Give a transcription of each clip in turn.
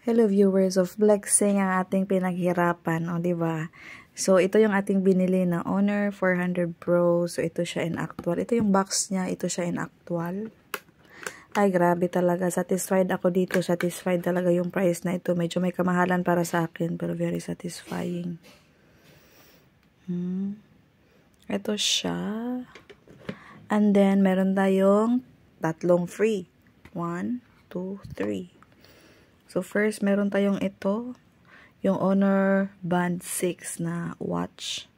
Hello viewers of Flexing, ang ating pinaghirapan, o diba? So ito yung ating binili na Honor 400 Pro. So ito siya in actual. Ito yung box niya, ito siya in actual. Ay grabe talaga, satisfied ako dito. Satisfied talaga yung price na ito. Medyo may kamahalan para sa akin, pero very satisfying. Ito siya. And then meron tayong tatlong free. 1, 2, 3. So, first, meron tayong ito, yung Honor Band 6 na watch.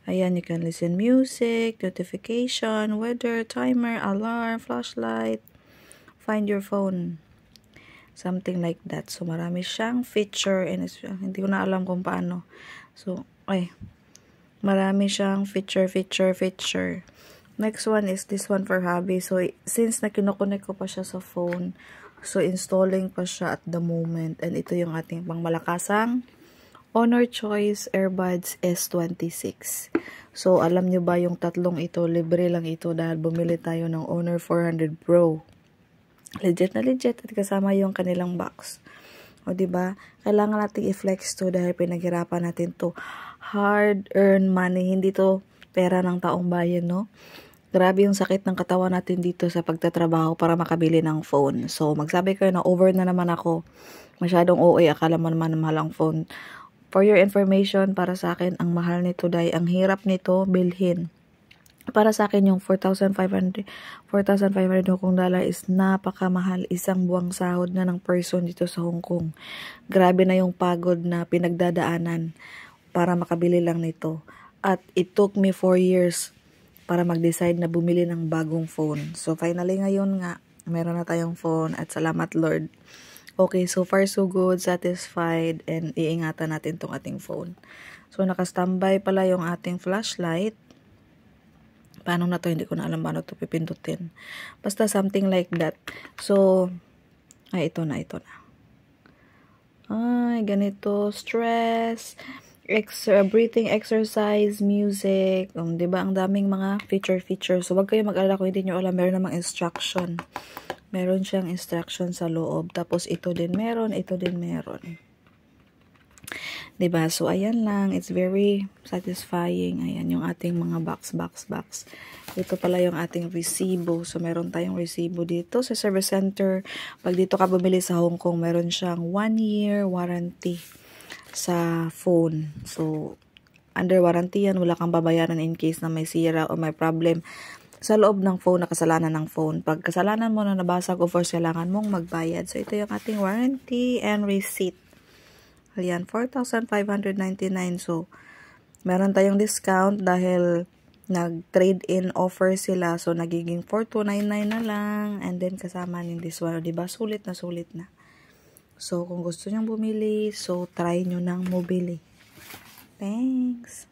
Ayan, you can listen music, notification, weather, timer, alarm, flashlight, find your phone. Something like that. So, marami siyang feature, and hindi ko na alam kung paano. So, marami siyang feature. Next one is this one for hubby. So, since na kinoconnect ko pa siya sa phone, so, installing pa siya at the moment. And ito yung ating pangmalakasang Honor Choice Earbuds S26. So, alam nyo ba yung tatlong ito, libre lang ito dahil bumili tayo ng Honor 400 Pro. Legit na legit at kasama yung kanilang box. O, diba? Kailangan natin i-flex to dahil pinaghirapan natin to. Hard-earned money. Hindi to pera ng taong bayan, no? Grabe yung sakit ng katawan natin dito sa pagtatrabaho para makabili ng phone. So, magsabi kayo na over na naman ako. Masyadong OA, akala mo naman mahal ang phone. For your information, para sa akin, ang mahal nito dahil ang hirap nito bilhin. Para sa akin, yung 4,500 Hong Kong dollar is napakamahal. Isang buwang sahod na ng person dito sa Hong Kong. Grabe na yung pagod na pinagdadaanan para makabili lang nito. At it took me 4 years para mag-decide na bumili ng bagong phone. So, finally ngayon nga, meron na tayong phone at salamat Lord. Okay, so far so good, satisfied, and iingatan natin tong ating phone. So, naka-standby pala yung ating flashlight. Paano na to? Hindi ko na alam paano to pipindutin. Basta something like that. So, ito na. Ay, ganito, stress, breathing exercise, music, diba? Ang daming mga feature. So, wag kayo mag-alala kung hindi nyo alam, meron namang instruction. Meron siyang instruction sa loob. Tapos, ito din meron. Diba? So, ayan lang. It's very satisfying. Ayan, yung ating mga box. Ito pala yung ating resibo. So, meron tayong resibo dito sa service center. Pag dito ka bumili sa Hong Kong, meron siyang 1-year warranty sa phone. So, under warranty yan, wala kang babayaran in case na may sira o may problem sa loob ng phone, na kasalanan ng phone. Pag kasalanan mo na nabasag, of course, kailangan mong magbayad. So, ito yung ating warranty and receipt. Ayan, 4,599. So, meron tayong discount dahil nag-trade-in offer sila. So, nagiging 4,299 na lang. And then, kasama din this one. Diba? Sulit na. So, kung gusto nyong bumili, so try nyo nang bumili. Thanks!